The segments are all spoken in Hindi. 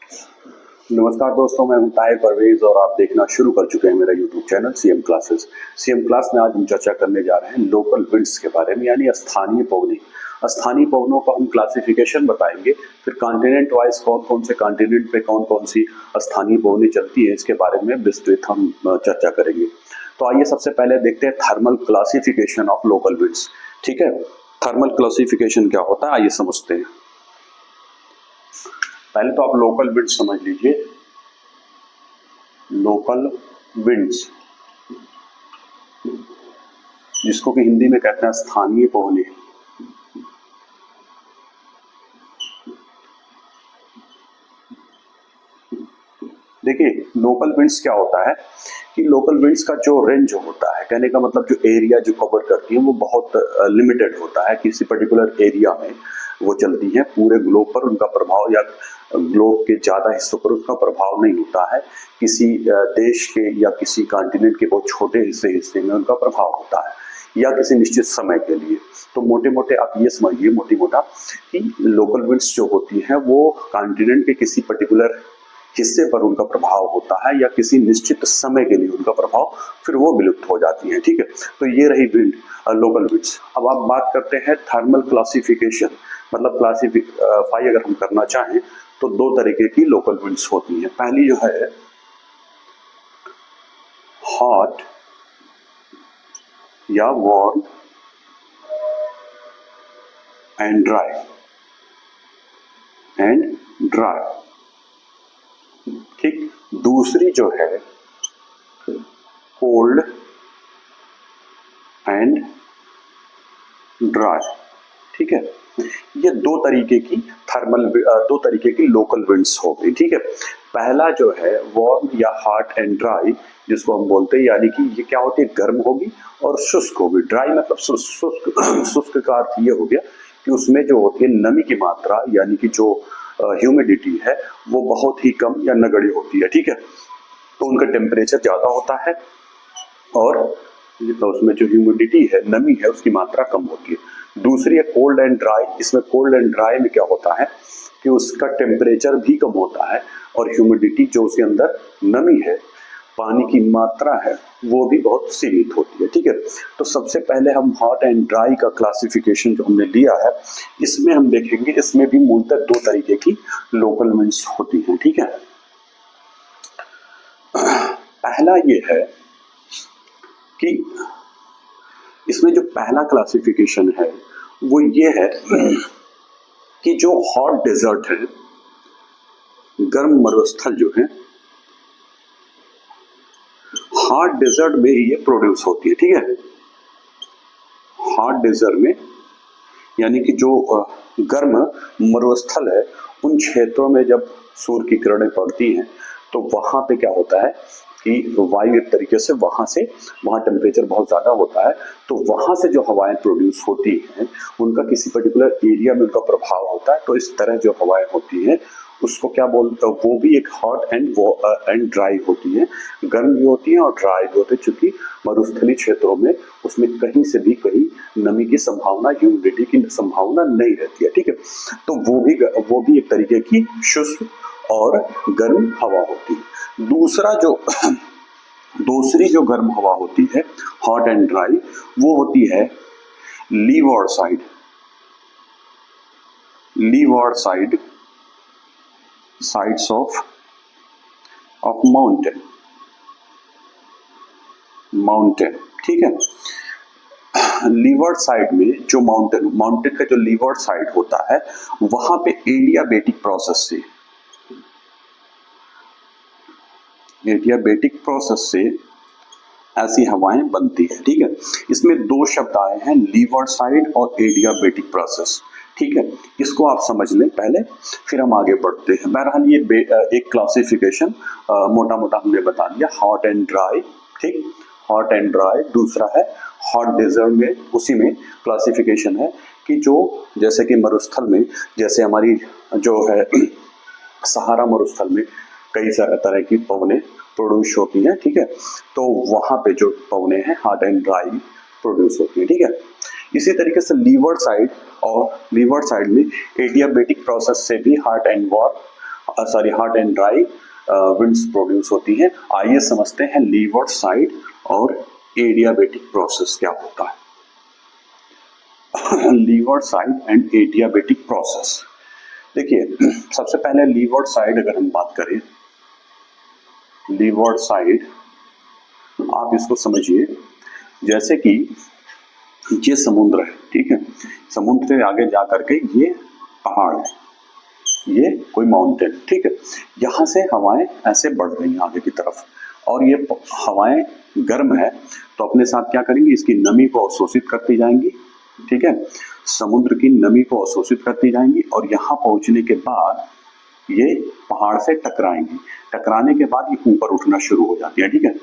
नमस्कार दोस्तों, मैं हूं ताहिर परवेज और आप देखना शुरू कर चुके हैं मेरा YouTube channel CM classes. CM class में आज हम चर्चा करने जा रहे हैं लोकल विंड्स के बारे में, यानी स्थानीय पवनें। स्थानीय पवनों का हम क्लासिफिकेशन बताएंगे, फिर कॉन्टिनेंट वाइज कौन कौन से कॉन्टिनेंट पे कौन कौन सी स्थानीय पवनें चलती है, इसके बारे में विस्तृत हम चर्चा करेंगे। तो आइए सबसे पहले देखते हैं thermal classification of local winds. ठीक है, थर्मल क्लासिफिकेशन क्या होता है आइए समझते हैं। पहले तो आप लोकल विंड्स समझ लीजिए। लोकल विंड्स, जिसको कि हिंदी में कहते हैं स्थानीय पवनें। देखिए, लोकल विंड्स क्या होता है कि लोकल विंड्स का जो रेंज होता है, कहने का मतलब जो एरिया जो कवर करती है वो बहुत लिमिटेड होता है। किसी पर्टिकुलर एरिया में वो चलती हैं, पूरे ग्लोब पर उनका प्रभाव या ग्लोब के ज़्यादा हिस्सों पर उसका प्रभाव नहीं होता है। किसी देश के या किसी कॉन्टिनेंट के बहुत छोटे हिस्से में उनका प्रभाव होता है, या किसी निश्चित समय के लिए। तो मोटे मोटे आप ये समझिए मोटी मोटा कि लोकल विंड्स जो होती हैं वो कॉन्टिनेंट के किसी पर्टिकुलर हिस्से पर उनका प्रभाव होता है, या किसी निश्चित समय के लिए उनका प्रभाव फिर वो विलुप्त हो जाती है। ठीक है, तो ये रही विंड, लोकल विंड्स। अब आप बात करते हैं थर्मल क्लासिफिकेशन, मतलब क्लासिफाई अगर हम करना चाहें तो दो तरीके की लोकल विंड्स होती हैं। पहली जो है हॉट या वार्म एंड ड्राई ठीक। दूसरी जो है कोल्ड एंड ड्राई। ठीक है, ये दो तरीके की लोकल विंड्स हो गई। ठीक है, पहला जो है वार्म या हॉट एंड ड्राई, जिसको हम बोलते हैं, यानी कि ये क्या होती है, गर्म होगी और शुष्क होगी। ड्राई मतलब शुष्क का अर्थ ये हो गया कि उसमें जो होती है नमी की मात्रा, यानी कि जो ह्यूमिडिटी है वो बहुत ही कम या नगण्य होती है। ठीक है, तो उनका टेम्परेचर ज्यादा होता है और तो उसमें जो ह्यूमिडिटी है, नमी है, उसकी मात्रा कम होती है। दूसरी है कोल्ड एंड ड्राई। इसमें कोल्ड एंड ड्राई में क्या होता है कि उसका टेम्परेचर भी कम होता है और ह्यूमिडिटी, जो उसके अंदर नमी है, पानी की मात्रा है, वो भी बहुत सीमित होती है। ठीक है, तो सबसे पहले हम हॉट एंड ड्राई का क्लासिफिकेशन जो हमने लिया है, इसमें हम देखेंगे, इसमें भी मूलतः दो तरीके की लोकल विंड्स होती हैं। ठीक है, पहला ये है कि इसमें जो पहला क्लासिफिकेशन है वो ये है कि जो हॉट डेजर्ट है, गर्म मरुस्थल जो है, हॉट डेजर्ट में ही ये प्रोड्यूस होती है। ठीक है, हॉट डेजर्ट में, यानी कि जो गर्म मरुस्थल है, उन क्षेत्रों में जब सूर्य की किरणें पड़ती हैं तो वहां पे क्या होता है कि वायु एक तरीके से वहां टेम्परेचर बहुत ज्यादा होता है, तो वहां से जो हवाएं प्रोड्यूस होती हैं उनका किसी पर्टिकुलर एरिया में उनका प्रभाव होता है। तो इस तरह जो हवाएं होती हैं उसको क्या बोलते हैं, वो भी एक हॉट एंड ड्राई होती है। गर्म भी होती है और ड्राई भी होती है, चूंकि मरुस्थलीय क्षेत्रों में उसमें कहीं से भी कहीं नमी की संभावना, ह्यूमिडिटी की संभावना नहीं रहती है। ठीक है, तो वो भी एक तरीके की शुष्क और गर्म हवा होती है। दूसरी जो गर्म हवा होती है, हॉट एंड ड्राई, वो होती है लीवॉर्ड साइड्स ऑफ माउंटेन। ठीक है, लीवॉर्ड साइड में जो माउंटेन का जो लीवॉर्ड साइड होता है, वहां पे एडियाबेटिक प्रोसेस से ऐसी हवाएं बनती है। ठीक है, इसमें दो शब्द आए हैं, लीवॉर्ड साइड और एडियाबेटिक प्रोसेस। ठीक है, इसको आप समझ लें पहले, फिर हम आगे बढ़ते हैं। बहरहाल ये एक क्लासिफिकेशन मोटा मोटा हमने बता दिया, हॉट एंड ड्राई। ठीक, हॉट एंड ड्राई। दूसरा है हॉट डेजर्ट में, उसी में क्लासिफिकेशन है कि जो जैसे कि मरुस्थल में, जैसे हमारी जो है सहारा मरुस्थल में कई तरह की पवनें प्रोड्यूस होती हैं। ठीक है, तो वहां पे जो पवनें हैं हॉट एंड ड्राई प्रोड्यूस होती है। ठीक है, इसी तरीके से लीवॉर्ड साइड में एडियाबेटिक प्रोसेस से भी hot and sorry hot and dry winds produce होती हैं। आइए समझते हैं लीवॉर्ड साइड और एडियाबेटिक प्रोसेस क्या होता है। लीवॉर्ड साइड एंड एडियाबेटिक प्रोसेस। देखिए सबसे पहले लीवॉर्ड साइड अगर हम बात करें, लीवॉर्ड साइड आप इसको समझिए जैसे कि ये समुद्र है, ठीक है, समुद्र से आगे जा करके ये पहाड़ है, ये कोई माउंटेन, ठीक है, यहाँ से हवाएं ऐसे बढ़ रही हैं आगे की तरफ और ये हवाएं गर्म है तो अपने साथ क्या करेंगी, इसकी नमी को अवशोषित करती जाएंगी, ठीक है, समुद्र की नमी को अवशोषित करती जाएंगी और यहाँ पहुंचने के बाद ये पहाड़ से टकराएंगी, टकराने के बाद ये ऊपर उठना शुरू हो जाती है, ठीक है,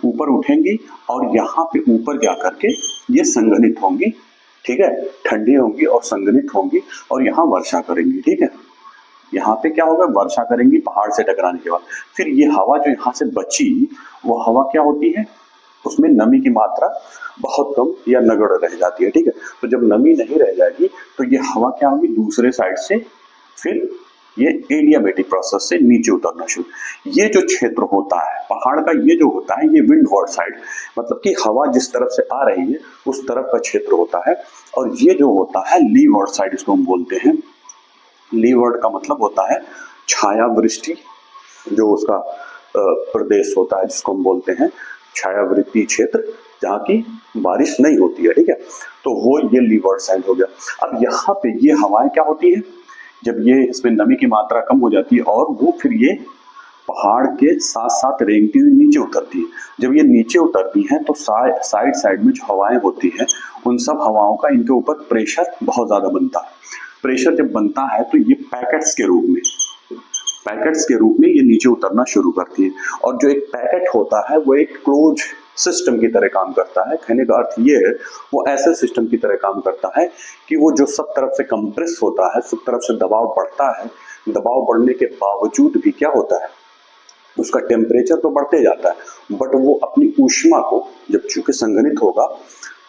ऊपर उठेंगी और यहाँ पे ऊपर जा करके ये संघनित होंगी, ठीक है, ठंडी होंगी और संघनित होंगी और यहाँ वर्षा करेंगी, ठीक है, यहाँ पे क्या होगा, वर्षा करेंगी पहाड़ से टकराने के बाद। फिर ये हवा जो यहाँ से बची वो हवा क्या होती है, उसमें नमी की मात्रा बहुत कम या नगण्य रह जाती है, ठीक है, तो जब नमी नहीं रह जाएगी तो ये हवा क्या होगी, दूसरे साइड से फिर ये एडियाबेटिक प्रोसेस से नीचे उतरना शुरू। ये जो क्षेत्र होता है पहाड़ का, ये जो होता है ये विंडवर्ड साइड, मतलब कि हवा जिस तरफ से आ रही है उस तरफ का क्षेत्र होता है, और ये जो होता है लीवॉर्ड साइड, इसको हम बोलते हैं। लीवॉर्ड का मतलब होता है छाया वृष्टि, जो उसका प्रदेश होता है जिसको हम बोलते हैं छायावृत्ति क्षेत्र, जहाँ की बारिश नहीं होती है, ठीक है, तो वो ये लीवॉर्ड साइड हो गया। अब यहाँ पे ये हवाएं क्या होती है, जब ये इसमें नमी की मात्रा कम हो जाती है और वो फिर ये पहाड़ के साथ साथ रेंगती हुई नीचे उतरती है। जब ये नीचे उतरती हैं तो साइड साइड में जो हवाएं होती हैं उन सब हवाओं का इनके ऊपर प्रेशर बहुत ज़्यादा बनता है। प्रेशर जब बनता है तो ये पैकेट्स के रूप में ये नीचे उतरना शुरू करती है, और जो एक पैकेट होता है वो एक क्लोज सिस्टम की तरह काम करता है। कहने का अर्थ ये है वो ऐसे सिस्टम की तरह काम करता है कि वो जो सब तरफ से कंप्रेस होता है, सब तरफ से दबाव बढ़ता है, दबाव बढ़ने के बावजूद भी क्या होता है, उसका टेम्परेचर तो बढ़ते जाता है बट वो अपनी ऊष्मा को जब चूंकि संघनित होगा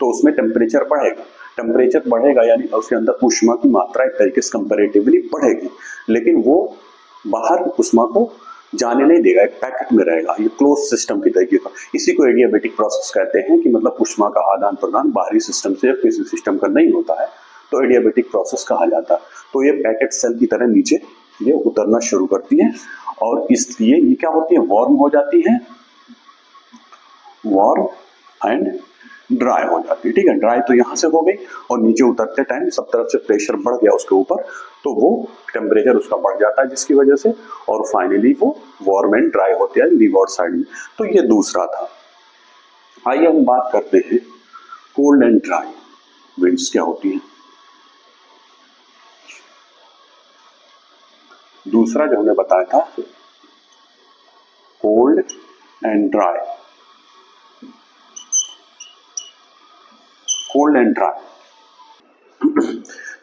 तो उसमें टेम्परेचर बढ़ेगा यानी उसके अंदर ऊष्मा की मात्रा एक तरीके से कंपैरेटिवली बढ़ेगी, लेकिन वो बाहर ऊष्मा को जाने नहीं देगा, एक पैकेट में रहेगा, ये क्लोज सिस्टम की तरीके का। इसी को एडियाबेटिक प्रोसेस कहते हैं कि मतलब ऊष्मा का आदान प्रदान बाहरी सिस्टम से या किसी सिस्टम का नहीं होता है, तो एडियाबेटिक प्रोसेस कहा जाता है। तो ये पैकेट सेल की तरह नीचे ये उतरना शुरू करती है और इसलिए ये क्या होती है, वार्म हो जाती है, वार्म एंड ड्राई हो जाती है, ठीक है, ड्राई तो यहाँ से हो गई और नीचे उतरते टाइम सब तरफ से प्रेशर बढ़ गया उसके ऊपर, तो वो टेम्परेचर उसका बढ़ जाता है जिसकी वजह से, और फाइनली वो वार्म एंड ड्राई होती है लीवॉर्ड साइड में। तो ये दूसरा था। आइए हम बात करते हैं कोल्ड एंड ड्राई विंड्स क्या होती है। दूसरा जो हमने बताया था cold and dry, cold and dry.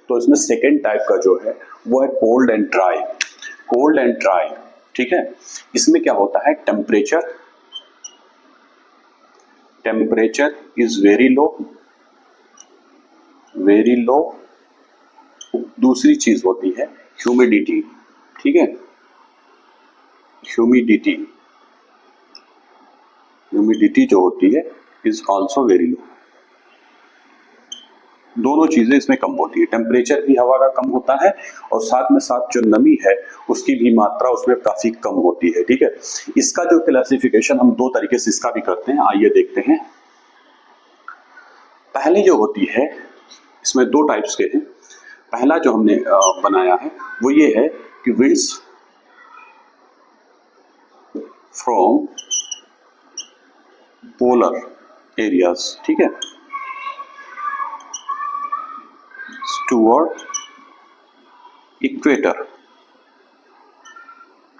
तो इसमें सेकेंड टाइप का जो है वो है cold and dry. Cold and dry, ठीक है, इसमें क्या होता है, टेम्परेचर इज वेरी लो। दूसरी चीज होती है ह्यूमिडिटी, ठीक है, ह्यूमिडिटी जो होती है इज ऑल्सो वेरी लो। दोनों चीजें इसमें कम होती है, टेम्परेचर भी हवा का कम होता है और साथ में साथ जो नमी है उसकी भी मात्रा उसमें काफी कम होती है, ठीक है। इसका जो क्लासिफिकेशन हम दो तरीके से इसका भी करते हैं, आइए देखते हैं। पहली जो होती है इसमें दो टाइप्स के हैं। पहला जो हमने बनाया है वो ये है कि विंड्स फ्रॉम पोलर एरियाज, ठीक है, टुवर्ड इक्वेटर,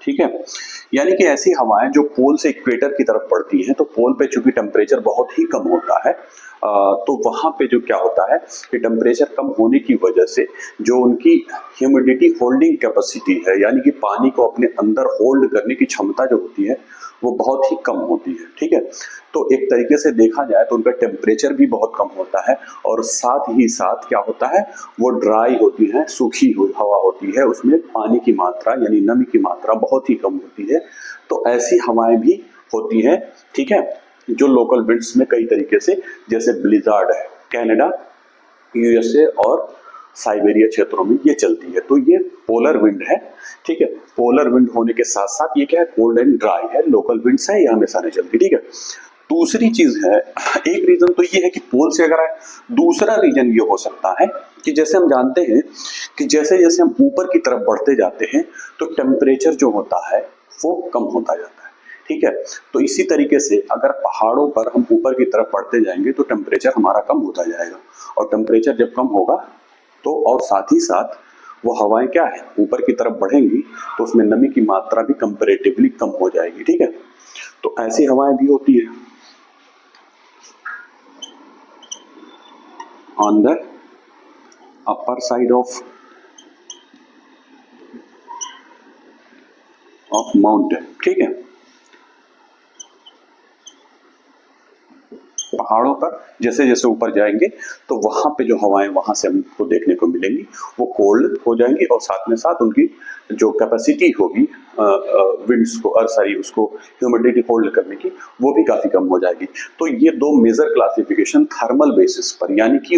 ठीक है, यानी कि ऐसी हवाएं जो पोल से इक्वेटर की तरफ बढ़ती हैं, तो पोल पे चूंकि टेम्परेचर बहुत ही कम होता है तो वहां पे जो क्या होता है कि टेम्परेचर कम होने की वजह से जो उनकी ह्यूमिडिटी होल्डिंग कैपेसिटी है, यानी कि पानी को अपने अंदर होल्ड करने की क्षमता जो होती है वो बहुत ही कम होती है। ठीक है, तो एक तरीके से देखा जाए तो उनका टेम्परेचर भी बहुत कम होता है और साथ ही साथ क्या होता है, वो ड्राई होती है, सूखी हुई हवा होती है, उसमें पानी की मात्रा यानी नमी की मात्रा बहुत ही कम होती है। तो ऐसी हवाएं भी होती हैं। ठीक है, जो लोकल विंड्स में कई तरीके से, जैसे ब्लिजार्ड है, कनाडा, यूएसए और साइबेरिया क्षेत्रों में ये चलती है। तो ये पोलर विंड है। ठीक है, पोलर विंड होने के साथ साथ ये क्या है, कोल्ड एंड ड्राई है, लोकल विंड्स है, ये हमेशा नहीं चलती। ठीक है, दूसरी चीज है, एक रीजन तो ये है कि पोल से अगर आए, दूसरा रीजन ये हो सकता है कि जैसे हम जानते हैं कि जैसे जैसे हम ऊपर की तरफ बढ़ते जाते हैं तो टेम्परेचर जो होता है वो कम होता जाता है। ठीक है, तो इसी तरीके से अगर पहाड़ों पर हम ऊपर की तरफ बढ़ते जाएंगे तो टेम्परेचर हमारा कम होता जाएगा, और टेम्परेचर जब कम होगा तो और साथ ही साथ वो हवाएं क्या है, ऊपर की तरफ बढ़ेंगी तो उसमें नमी की मात्रा भी कंपैरेटिवली कम हो जाएगी। ठीक है, तो ऐसी हवाएं भी होती है। On the upper side of mountain. ठीक है, पहाड़ों पर जैसे जैसे ऊपर जाएंगे तो वहां पे जो हवाएं वहां से हमको देखने को मिलेंगी वो कोल्ड हो जाएंगी, और साथ में साथ उनकी जो कैपेसिटी होगी विंड्स को और सारी उसको ह्यूमिडिटी होल्ड करने की, वो भी काफी कम हो जाएगी। तो ये दो मेजर क्लासिफिकेशन थर्मल बेसिस पर, यानी कि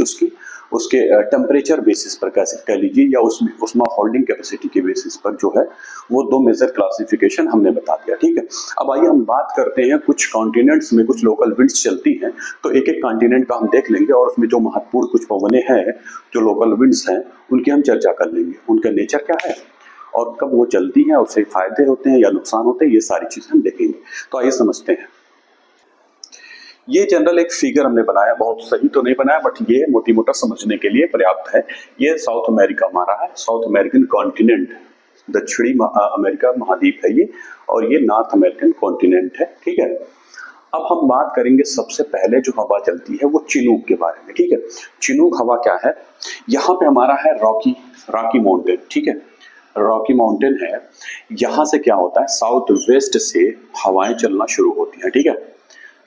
उसके टेम्परेचर बेसिस पर कह लीजिए, या उसमें उष्मा होल्डिंग कैपेसिटी के बेसिस पर जो है वो दो मेजर क्लासिफिकेशन हमने बता दिया। ठीक है, अब आइए हम बात करते हैं, कुछ कॉन्टिनेंट्स में कुछ लोकल विंड्स चलती हैं, तो एक एक कॉन्टिनेंट का हम देख लेंगे और उसमें जो महत्वपूर्ण कुछ पवनें हैं, जो लोकल विंड्स हैं, उनकी हम चर्चा कर लेंगे, उनका नेचर क्या है और कब वो चलती हैं, उससे फायदे होते हैं या नुकसान होते हैं, ये सारी चीजें हम देखेंगे। तो आइए समझते हैं। ये जनरल एक फिगर हमने बनाया, बहुत सही तो नहीं बनाया बट ये मोटी मोटा समझने के लिए पर्याप्त है। ये साउथ अमेरिका हमारा है, साउथ अमेरिकन कॉन्टिनेंट, दक्षिणी अमेरिका महाद्वीप है ये, और ये नॉर्थ अमेरिकन कॉन्टिनेंट है। ठीक है, अब हम बात करेंगे सबसे पहले जो हवा चलती है वो चिनूक के बारे में। ठीक है, चिनूक हवा क्या है, यहाँ पे हमारा है रॉकी माउंटेन। ठीक है, रॉकी माउंटेन है, यहाँ से क्या होता है, साउथ वेस्ट से हवाएं चलना शुरू होती हैं। ठीक है,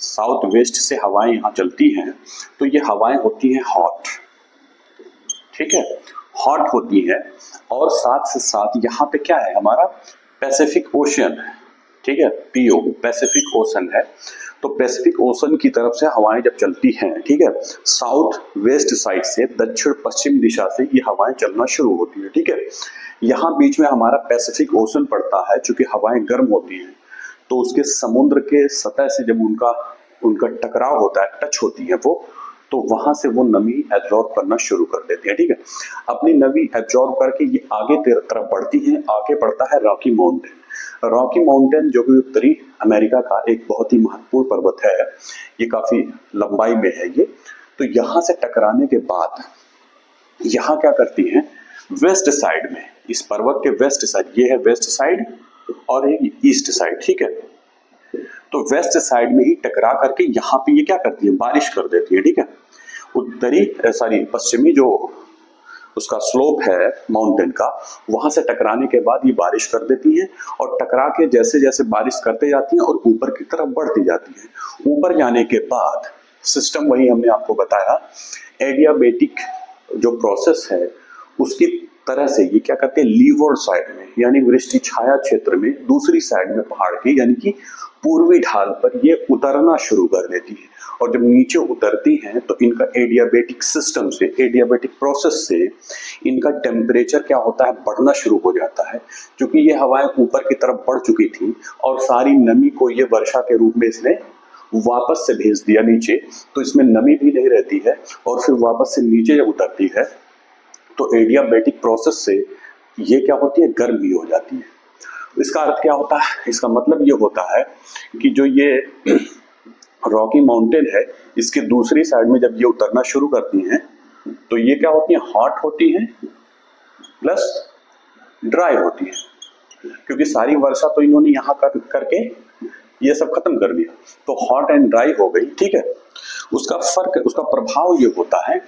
साउथ वेस्ट से हवाएं यहाँ चलती हैं, तो ये हवाएं होती हैं हॉट। ठीक है, हॉट होती है, और साथ से साथ यहाँ पे क्या है, हमारा पैसिफिक ओशन। ठीक है, पीओ पैसिफिक ओशन है, तो पैसिफिक ओशन की तरफ से हवाएं जब चलती हैं, ठीक है, साउथ वेस्ट साइड से दक्षिण पश्चिम दिशा से ये हवाएं चलना शुरू होती है। ठीक है, यहाँ बीच में हमारा पैसिफिक ओशन पड़ता है, चूंकि हवाएं गर्म होती हैं तो उसके समुद्र के सतह से जब उनका टकराव होता है, टच होती है वो, तो वहां से वो नमी एब्जॉर्ब करना शुरू कर देती है। ठीक है, अपनी नमी एब्जॉर्ब करके ये आगे तरफ बढ़ती है, आगे बढ़ता है रॉकी माउंटेन। रॉकी माउंटेन जो कि उत्तरी अमेरिका का एक बहुत ही महत्वपूर्ण पर्वत है, ये काफी लंबाई में है ये। तो यहाँ से टकराने के बाद यहाँ क्या करती है, वेस्ट साइड में, इस पर्वत के वेस्ट साइड, ये है वेस्ट साइड और एक ईस्ट साइड। ठीक है, तो वेस्ट साइड में ही टकरा करके यहाँ पे ये क्या करती है, बारिश कर देती है। ठीक है, पश्चिमी जो उसका स्लोप है माउंटेन का, वहां से टकराने के बाद ये बारिश कर देती है, और टकरा के जैसे जैसे बारिश करते जाती है और ऊपर की तरफ बढ़ती जाती है। ऊपर जाने के बाद सिस्टम वही हमने आपको बताया, एडियाबेटिक जो प्रोसेस है उसकी तरह से ये क्या करते हैं, लीवॉर्ड साइड में यानी वृष्टि छाया क्षेत्र में, दूसरी साइड में पहाड़ की यानी कि पूर्वी ढाल पर ये उतरना शुरू कर देती है। और जब नीचे उतरती हैं तो इनका एडियाबेटिक सिस्टम से, एडियाबेटिक प्रोसेस से इनका टेम्परेचर क्या होता है, बढ़ना शुरू हो जाता है। क्योंकि ये हवाएं ऊपर की तरफ बढ़ चुकी थी और सारी नमी को ये वर्षा के रूप में इसने वापस से भेज दिया नीचे, तो इसमें नमी भी नहीं रहती है, और फिर वापस से नीचे जब उतरती है तो एडियाबेटिक प्रोसेस से ये क्या होती है, गर्म भी हो जाती है। इसका अर्थ क्या होता है, इसका मतलब ये होता है कि जो ये रॉकी माउंटेन है, इसके दूसरी साइड में जब ये उतरना शुरू करती हैं तो ये क्या होती है, हॉट होती हैं प्लस ड्राई होती है, क्योंकि सारी वर्षा तो इन्होंने यहाँ करके ये सब खत्म कर दिया, तो हॉट एंड ड्राई हो गई। ठीक है, उसका फर्क, उसका प्रभाव ये होता है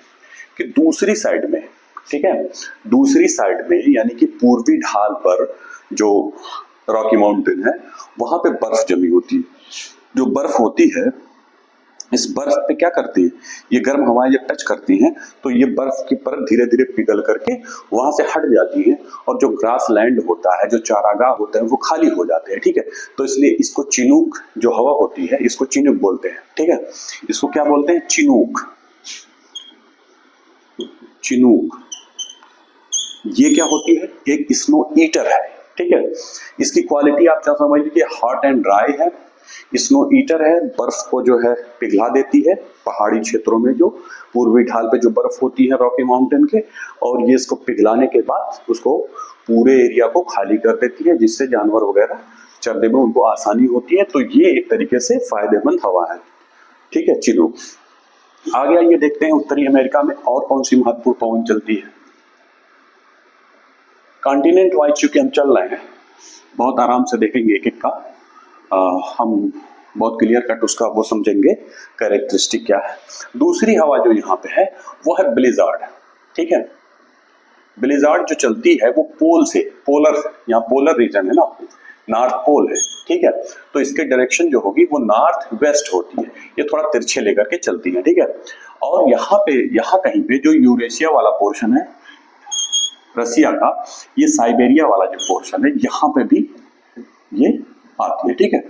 कि दूसरी साइड में, ठीक है, दूसरी साइड में यानी कि पूर्वी ढाल पर जो रॉकी माउंटेन है वहां पे बर्फ जमी होती है। जो बर्फ होती है, इस बर्फ पे क्या करती है, ये गर्म हवाएं जब टच करती हैं तो ये बर्फ की परत धीरे धीरे पिघल करके वहां से हट जाती है और जो ग्रास लैंड होता है, जो चारागाह होता है, वो खाली हो जाते हैं, ठीक है। तो इसलिए इसको चिनूक, जो हवा होती है इसको चिनूक बोलते हैं, ठीक है। इसको क्या बोलते हैं, चिनूक, चिनूक। ये क्या होती है, एक स्नो ईटर है, ठीक है। इसकी क्वालिटी आप क्या समझ लीजिए, हॉट एंड ड्राई है, स्नो ईटर है, बर्फ को जो है पिघला देती है पहाड़ी क्षेत्रों में, जो पूर्वी ढाल पे जो बर्फ होती है रॉकी माउंटेन के, और ये इसको पिघलाने के बाद उसको पूरे एरिया को खाली कर देती है, जिससे जानवर वगैरह चरने में उनको आसानी होती है। तो ये एक तरीके से फायदेमंद हवा है, ठीक है। चिनूक। आगे आइए देखते हैं उत्तरी अमेरिका में और कौन सी महत्वपूर्ण पवन चलती है। कॉन्टिनेंट वाइज चूंकि हम चल रहे हैं, बहुत आराम से देखेंगे एक एक का, हम बहुत क्लियर कट उसका वो समझेंगे कैरेक्टरिस्टिक क्या है। दूसरी हवा जो यहाँ पे है वो है ब्लिजार्ड, ठीक है। ब्लिजार्ड जो चलती है वो पोल से, पोलर, यहाँ पोलर रीजन है ना, नॉर्थ पोल है, ठीक है। तो इसके डायरेक्शन जो होगी वो नॉर्थ वेस्ट होती है, ये थोड़ा तिरछे लेकर के चलती है, ठीक है। और यहाँ पे, यहाँ कहीं पे जो यूरेशिया वाला पोर्शन है रसिया का, ये साइबेरिया वाला जो पोर्शन है, यहाँ पे भी ये आती है, ठीक है।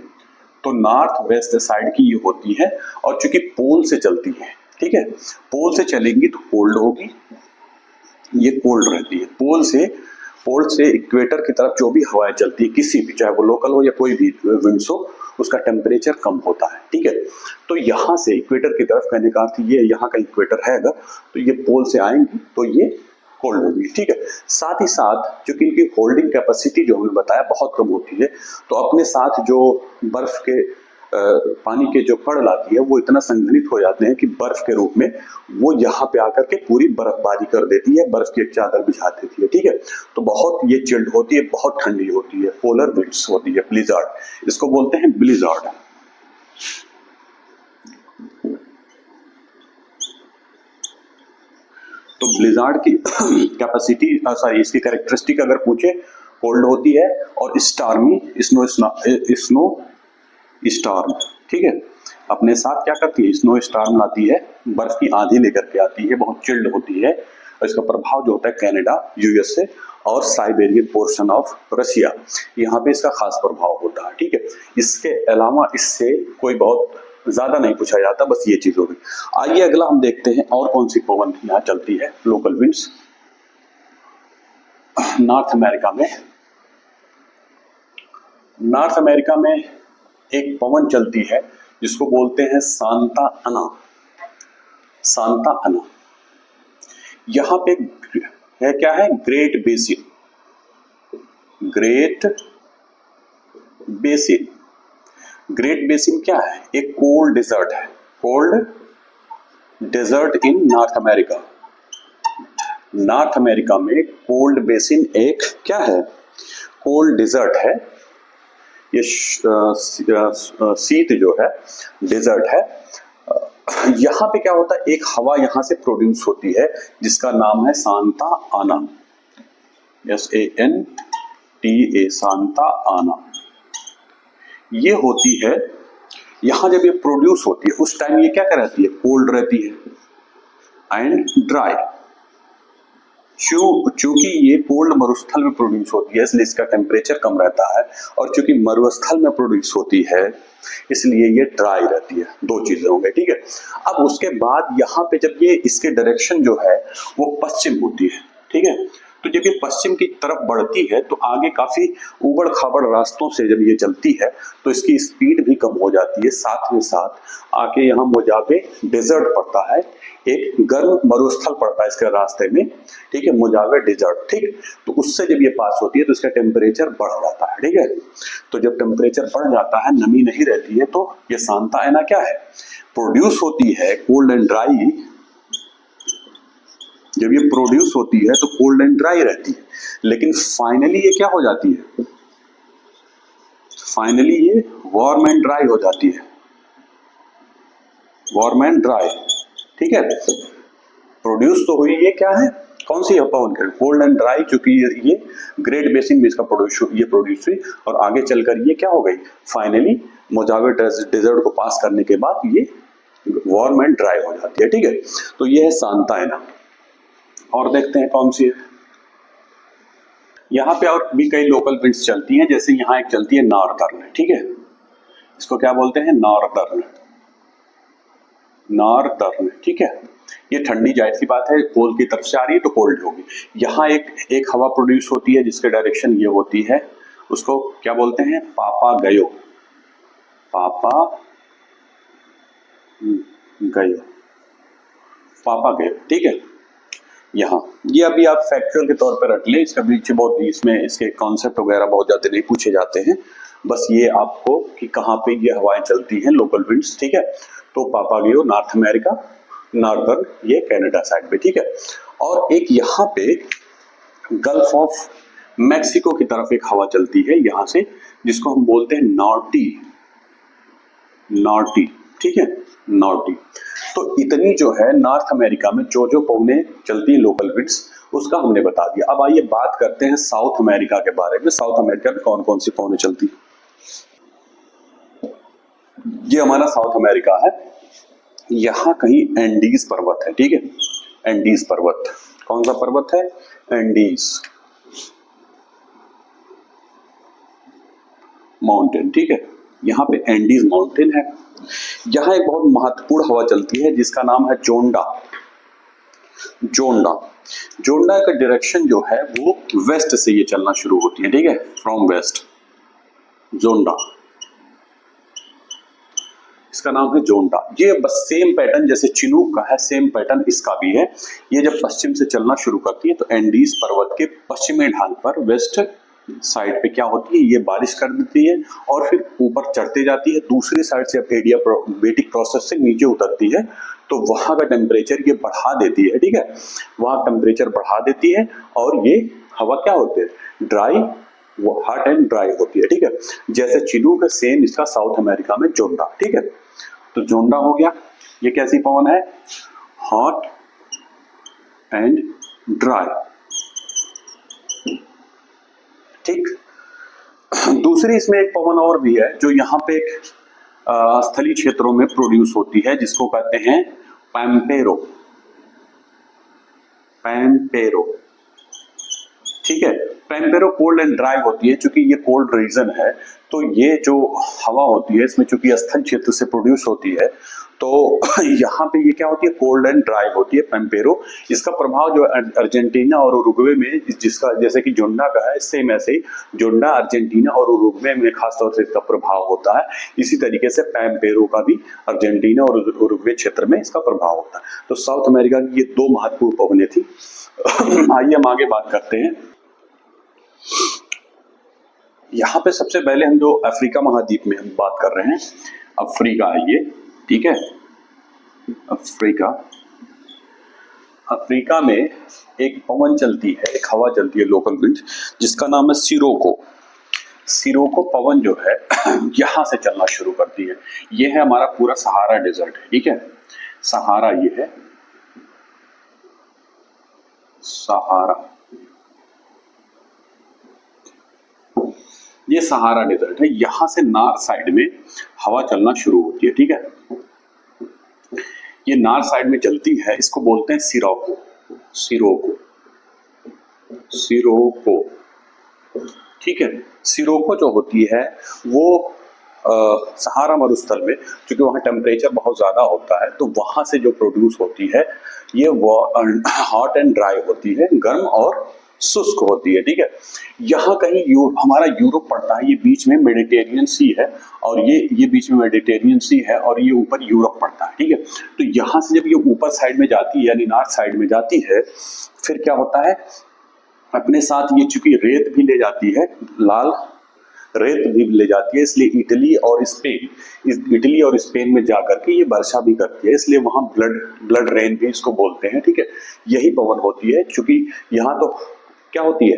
तो नॉर्थ वेस्ट साइड की ये होती है, और चूंकि पोल से चलती है, ठीक है, पोल से चलेंगी तो कोल्ड होगी, ये कोल्ड रहती है। पोल से इक्वेटर की तरफ जो भी हवाएं चलती है, किसी भी, चाहे वो लोकल हो या कोई भी विंड्स हो, उसका टेम्परेचर कम होता है, ठीक है। तो यहाँ से इक्वेटर की तरफ, कहने का अर्थ ये, यहाँ का इक्वेटर है अगर, तो ये पोल से आएंगी तो ये कोल्ड होगी, ठीक है। साथ ही साथ चूंकि इनकी होल्डिंग कैपेसिटी जो हमने बताया बहुत कम होती है, तो अपने साथ जो बर्फ के पानी के जो कण लाती है वो इतना संघनित हो जाते हैं कि बर्फ के रूप में वो यहाँ पे आकर के पूरी बर्फबारी कर देती है, बर्फ की एक चादर बिछा देती है, ठीक है। तो बहुत ये चिल्ड होती है, बहुत ठंडी होती है, पोलर विंड्स होती है, ब्लिजार्ड, इसको बोलते हैं ब्लिजार्ड। तो ब्लिजार्ड की कैपेसिटी, सॉरी, इसकी कैरेक्टरिस्टिक अगर पूछे, कोल्ड होती है और स्टार्मी, स्नो स्टार्म, ठीक है। अपने साथ क्या करती है, स्नो स्टार्म लाती है, बर्फ की आंधी लेकर के आती है, बहुत चिल्ड होती है, और इसका प्रभाव जो होता है कनाडा, यूएसए और साइबेरियन पोर्शन ऑफ रसिया, यहाँ पे इसका खास प्रभाव होता है, ठीक है। इसके अलावा इससे कोई बहुत ज्यादा नहीं पूछा जाता, बस ये चीज होगी। आइए अगला हम देखते हैं और कौन सी पवन यहाँ चलती है, लोकल विंड्स। नॉर्थ अमेरिका में एक पवन चलती है जिसको बोलते हैं सांता अना। सांता अना, यहाँ पे है क्या है, ग्रेट बेसिन। ग्रेट बेसिन क्या है, एक कोल्ड डेजर्ट है, cold desert in North America. North America में कोल्ड बेसिन एक क्या है, कोल्ड डेजर्ट है, ये शीत जो है डेजर्ट है। यहाँ पे क्या होता है, एक हवा यहाँ से प्रोड्यूस होती है जिसका नाम है सांता आना, SANTA, सांता आना। ये होती है, यहाँ जब ये प्रोड्यूस होती है उस टाइम ये क्या रहती है, कोल्ड रहती है एंड ड्राई। चूंकि ये कोल्ड मरुस्थल में प्रोड्यूस होती है इसलिए इसका टेम्परेचर कम रहता है, और चूंकि मरुस्थल में प्रोड्यूस होती है इसलिए ये ड्राई रहती है। दो चीजें होंगी, ठीक है। अब उसके बाद यहाँ पे जब ये, इसके डायरेक्शन जो है वो पश्चिम होती है, ठीक है। तो जब ये पश्चिम की तरफ बढ़ती है तो आगे काफी उबड़ खाबड़ रास्तों से जब ये चलती है तो इसकी स्पीड भी कम हो जाती है। साथ में साथ आके यहाँ मोजावे डेजर्ट पड़ता है, एक गर्म मरुस्थल पड़ता है इसके रास्ते में, ठीक है, मोजावे डेजर्ट, ठीक। तो उससे जब ये पास होती है तो इसका टेम्परेचर बढ़ जाता है, ठीक है। तो जब टेम्परेचर बढ़ जाता है, नमी नहीं रहती है, तो ये सांता आना क्या है, प्रोड्यूस होती है कोल्ड एंड ड्राई। जब ये प्रोड्यूस होती है तो कोल्ड एंड ड्राई रहती है, लेकिन फाइनली ये क्या हो जाती है, फाइनली ये वार्म एंड ड्राई हो जाती है। वार्म एंड ड्राई, ठीक है। प्रोड्यूस तो हुई, ये क्या है, कौन सी पवन किरण, कोल्ड एंड ड्राई, क्योंकि ये ग्रेट बेसिन में इसका प्रोड्यूस हुई और आगे चलकर ये क्या हो गई, फाइनली मोजावे डेजर्ट को पास करने के बाद ये वार्म एंड ड्राई हो जाती है, ठीक है। तो ये है सांता है ना। और देखते हैं कौन सी है। यहाँ पे और भी कई लोकल विंड्स चलती हैं, जैसे यहाँ एक चलती है नॉर्दर्न, ठीक है, इसको क्या बोलते हैं, नॉर्दर्न, नॉर्दर्न, ठीक है। ये ठंडी, जाहिर सी बात है, पोल की तरफ से आ रही है तो कोल्ड होगी। यहाँ एक हवा प्रोड्यूस होती है जिसके डायरेक्शन ये होती है, उसको क्या बोलते हैं, पापा गयो, पापा गयो, पापा गयो, ठीक है। यहाँ ये अभी आप फैक्चुअल के तौर पर रख ले, इसका बीच बहुत, इसमें इसके कॉन्सेप्ट वगैरह बहुत ज्यादा नहीं पूछे जाते हैं, बस ये आपको कि कहाँ पे ये हवाएं चलती हैं, लोकल विंड्स, ठीक है। तो पापा गयो नॉर्थ अमेरिका, नॉर्दर्न ये कनाडा साइड पे, ठीक है। और एक यहाँ पे गल्फ ऑफ मैक्सिको की तरफ एक हवा चलती है यहाँ से, जिसको हम बोलते हैं नॉर्टी, नॉर्टी, ठीक है, नॉर्टी। तो इतनी जो है नॉर्थ अमेरिका में जो पवने चलती है लोकल विंड्स, उसका हमने बता दिया। अब आइए बात करते हैं साउथ अमेरिका के बारे में। साउथ अमेरिका में कौन कौन सी पवने चलती है। ये हमारा साउथ अमेरिका है, यहाँ कहीं एंडीज पर्वत है, ठीक है, एंडीज पर्वत, कौन सा पर्वत है, एंडीज माउंटेन, ठीक है, यहाँ पे एंडीज माउंटेन है। यहाँ एक बहुत महत्वपूर्ण हवा चलती है जिसका नाम है जोंडा, जोंडा, जोंडा का डायरेक्शन जो है वो वेस्ट से ये चलना शुरू होती है, ठीक है, फ्रॉम वेस्ट, जोंडा, इसका नाम है जोंडा। ये बस सेम पैटर्न जैसे चिनूक का है, सेम पैटर्न इसका भी है। ये जब पश्चिम से चलना शुरू करती है तो एंडीज पर्वत के पश्चिमी ढाल पर वेस्ट साइड पे क्या होती है, ये बारिश कर देती है और फिर ऊपर चढ़ते जाती है। दूसरी साइड से अब एडियाबेटिक प्रोसेस से नीचे उतरती है तो वहां का टेम्परेचर ये बढ़ा देती है, ठीक है, वहां टेम्परेचर बढ़ा देती है और ये हवा क्या होती है, ड्राई, वो हॉट एंड ड्राई होती है, ठीक है। जैसे चिनूक है, सेम इसका साउथ अमेरिका में जोंडा, ठीक है। तो जोंडा हो गया, ये कैसी पवन है, हॉट एंड ड्राई, ठीक। दूसरी इसमें एक पवन और भी है जो यहाँ पे स्थलीय क्षेत्रों में प्रोड्यूस होती है, जिसको कहते हैं पैम्पेरो, पैम्पेरो, ठीक है। पैम्पेरो कोल्ड एंड ड्राई होती है, चूंकि ये कोल्ड रीजन है तो ये जो हवा होती है इसमें चूंकि स्थल क्षेत्र से प्रोड्यूस होती है तो यहाँ पे ये क्या होती है, कोल्ड एंड ड्राई होती है पैम्पेरो। इसका प्रभाव जो अर्जेंटीना और उरुग्वे में, जिसका जैसे कि जोंडा का है, सेम ऐसे ही जोंडा अर्जेंटीना और उरुग्वे में खासतौर से इसका प्रभाव होता है। इसी तरीके से पैम्पेरो का भी अर्जेंटीना और उरुग्वे क्षेत्र में इसका प्रभाव होता है। तो साउथ अमेरिका की ये दो महत्वपूर्ण पवनें थी। आइए हम आगे बात करते हैं। यहाँ पे सबसे पहले हम जो अफ्रीका महाद्वीप में हम बात कर रहे हैं, अफ्रीका है ये, ठीक है, अफ्रीका, अफ्रीका में एक पवन चलती है, एक हवा चलती है लोकल विंड, जिसका नाम है सिरोको। सिरोको पवन जो है यहाँ से चलना शुरू करती है। ये है हमारा पूरा सहारा डेजर्ट है, ठीक है, सहारा ये है, सहारा, ये सहारा डेजर्ट है। यहां से नॉर्थ साइड में हवा चलना शुरू होती है, ठीक है, ये नॉर्थ साइड में चलती है, इसको बोलते हैं सिरोको, सिरोको, सिरोको, ठीक है। सिरोको जो होती है वो सहारा मरुस्थल में, क्योंकि वहाँ टेम्परेचर बहुत ज़्यादा होता है तो वहाँ से जो प्रोड्यूस होती है ये हॉट एंड ड्राई होती है, गर्म और शुष्क होती है, ठीक है। यहाँ कहीं हमारा यूरोप पड़ता है, ये बीच में मेडिटेरियन सी है और ये बीच में मेडिटेरियन सी है और ये ऊपर यूरोप पड़ता है, ठीक है। तो यहाँ से जब ये ऊपर साइड में जाती है यानी नॉर्थ साइड में जाती है, फिर क्या होता है, अपने साथ ये चूंकि रेत भी ले जाती है, लाल रेत भी ले जाती है, इसलिए इटली और स्पेन में जाकर के ये वर्षा भी करती है, इसलिए वहां ब्लड रेन भी इसको बोलते हैं, ठीक है। यही पवन होती है, चूंकि यहाँ तो क्या होती है,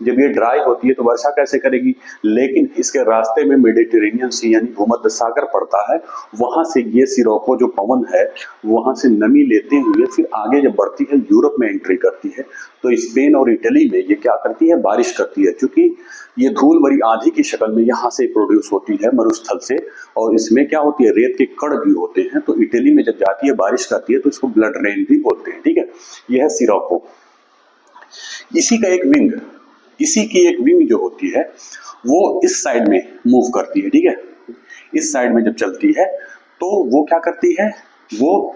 जब ये ड्राई होती है तो वर्षा कैसे करेगी, लेकिन इसके रास्ते में मेडिटेरेनियन सी यानी भूमध्य सागर पड़ता है, वहां से ये सिरोको जो पवन है वहां से नमी लेते हुए फिर आगे जब बढ़ती है यूरोप में एंट्री करती है, तो स्पेन और इटली में ये क्या करती है, बारिश करती है। क्योंकि ये धूल भरी आंधी की शक्ल में यहाँ से प्रोड्यूस होती है मरुस्थल से, और इसमें क्या होती है, रेत के कण भी होते हैं, तो इटली में जब जाती है बारिश करती है तो इसको ब्लड रेन भी बोलते हैं। ठीक है, यह है सिरोको। इसी का एक विंग, इसी की एक विंग जो होती है वो इस साइड में मूव करती है। ठीक है, इस साइड में जब चलती है तो वो क्या करती है, वो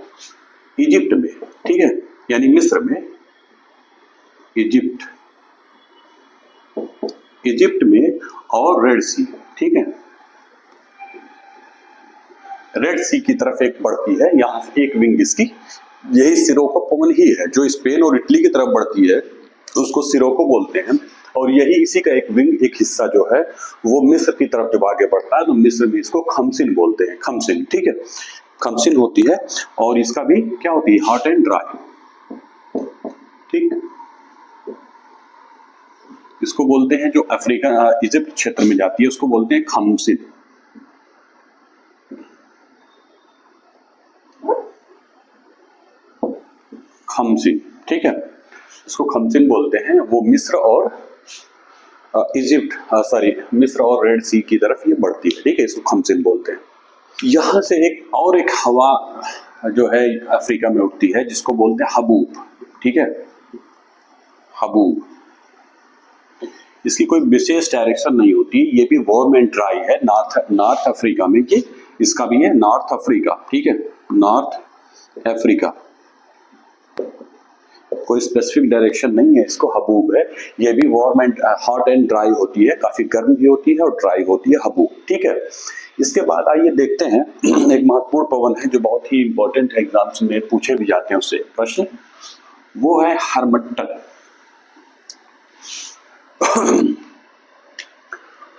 इजिप्ट में, ठीक है, यानी मिस्र में, इजिप्ट में और रेड सी, ठीक है, रेड सी की तरफ एक बढ़ती है, यहाँ एक विंग इसकी, यही सिरोको पवन ही है जो स्पेन और इटली की तरफ बढ़ती है, उसको सिरोको बोलते हैं। और यही इसी का एक विंग, एक हिस्सा जो है वो मिस्र की तरफ जब आगे बढ़ता है तो मिस्र में इसको खमसिन बोलते हैं, खमसिन। ठीक है, खमसिन होती है, और इसका भी क्या होती है, हॉट एंड ड्राई। ठीक, इसको बोलते हैं जो अफ्रीका इजिप्ट क्षेत्र में जाती है उसको बोलते हैं खमसिन। खमसिन, ठीक है, इसको खमसिन बोलते हैं। वो मिस्र और इजिप्ट, मिस्र और रेड सी की तरफ ये बढ़ती है। ठीक है, इसको खमसिन बोलते हैं। यहां से एक हवा जो है अफ्रीका में उठती है जिसको बोलते हैं हबूब। ठीक है, हबूब, इसकी कोई विशेष डायरेक्शन नहीं होती, ये भी वार्म एंड ड्राई है। नॉर्थ अफ्रीका में ये, इसका भी है नॉर्थ अफ्रीका। ठीक है, नॉर्थ अफ्रीका, कोई स्पेसिफिक डायरेक्शन नहीं है, इसको हबूब है। ये भी warm and hot and dry होती है, काफी गर्म भी होती है और ड्राई होती है, हबूब। ठीक है, इसके बाद आइए देखते हैं एक महत्वपूर्ण पवन है जो बहुत ही इंपॉर्टेंट एग्जाम्स में पूछे भी जाते हैं उससे प्रश्न, वो है हरमट्टन।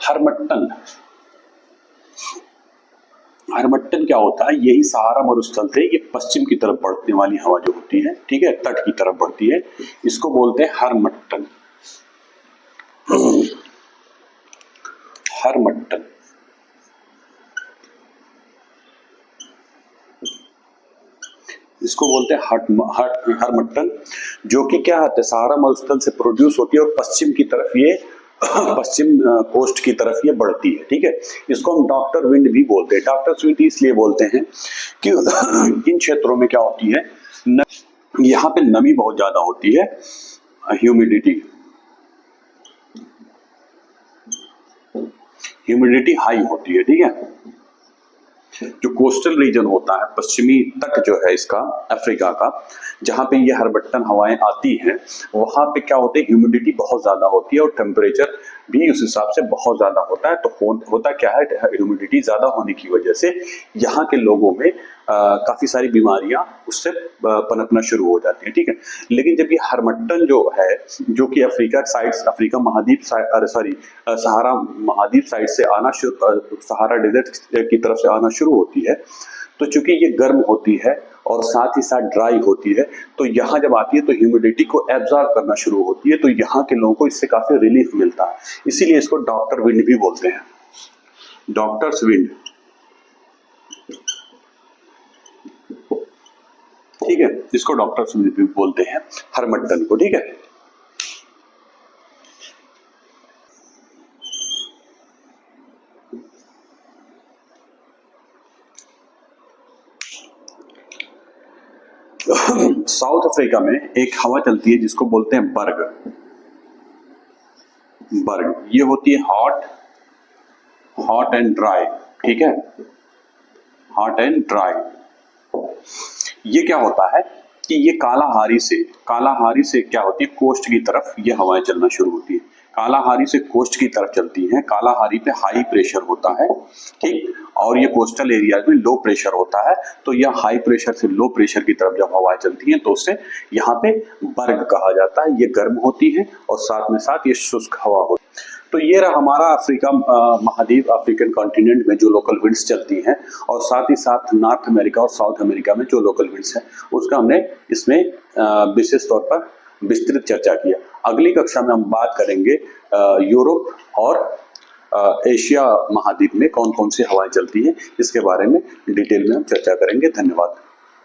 हरमट्टन, हरमट्टन क्या होता है, यही सहारा मरुस्थल से ये पश्चिम की तरफ बढ़ने वाली हवा जो होती है, ठीक है, तट की तरफ बढ़ती है, इसको बोलते हैं हरमट्टन। हरमट्टन, इसको बोलते हैं हरमट्टन, जो कि क्या है, सहारा मरुस्थल से प्रोड्यूस होती है और पश्चिम की तरफ ये पश्चिम कोस्ट की तरफ ये बढ़ती है। ठीक है, इसको हम डॉक्टर विंड भी बोलते हैं। डॉक्टर विंड इसलिए बोलते हैं कि इन क्षेत्रों में क्या होती है, यहाँ पे नमी बहुत ज्यादा होती है, ह्यूमिडिटी हाई होती है। ठीक है, जो कोस्टल रीजन होता है, पश्चिमी तट जो है इसका अफ्रीका का, जहां पे ये हरमट्टन हवाएं आती हैं, वहां पे क्या होता है, ह्यूमिडिटी बहुत ज्यादा होती है और टेम्परेचर भी उस हिसाब से बहुत ज्यादा होता है। तो होता क्या है, ह्यूमिडिटी ज्यादा होने की वजह से यहाँ के लोगों में काफी सारी बीमारियां उससे पनपना शुरू हो जाती है। ठीक है, लेकिन जब ये हरमट्टन जो है, जो कि अफ्रीका महाद्वीप सहारा महाद्वीप साइड से आना सहारा डेजर्ट की तरफ से आना शुरू होती है, तो चूंकि ये गर्म होती है और साथ ही साथ ड्राई होती है, तो यहाँ जब आती है तो ह्यूमिडिटी को एब्जॉर्ब करना शुरू होती है, तो यहाँ के लोगों को इससे काफी रिलीफ मिलता है। इसीलिए इसको डॉक्टर विंड भी बोलते हैं, डॉक्टर्स विंड। ठीक है, इसको डॉक्टर्स विंड भी बोलते हैं हरमट्टन को। ठीक है, साउथ अफ्रीका में एक हवा चलती है जिसको बोलते हैं बर्ग। ये होती है हॉट एंड ड्राई। ठीक है, हॉट एंड ड्राई। ये क्या होता है कि ये कालाहारी से क्या होती है, कोस्ट की तरफ ये हवाएं चलना शुरू होती है। कालाहारी से कोस्ट की तरफ चलती हैं। कालाहारी पे हाई प्रेशर होता है, ठीक, और ये कोस्टल एरिया में लो प्रेशर होता है। तो यह हाई प्रेशर से लो प्रेशर की तरफ जब हवाएं चलती हैं तो उससे यहाँ पे बर्ग कहा जाता है। ये गर्म होती है और साथ में साथ ये शुष्क हवा होती है। तो ये रहा हमारा अफ्रीका महाद्वीप, अफ्रीकन कॉन्टिनेंट में जो लोकल विंड्स चलती हैं, और साथ ही साथ नॉर्थ अमेरिका और साउथ अमेरिका में जो लोकल विंड्स हैं उसका हमने इसमें विशेष तौर पर विस्तृत चर्चा किया। अगली कक्षा में हम बात करेंगे यूरोप और एशिया महाद्वीप में कौन कौन सी हवाएं चलती है, इसके बारे में डिटेल में हम चर्चा करेंगे। धन्यवाद।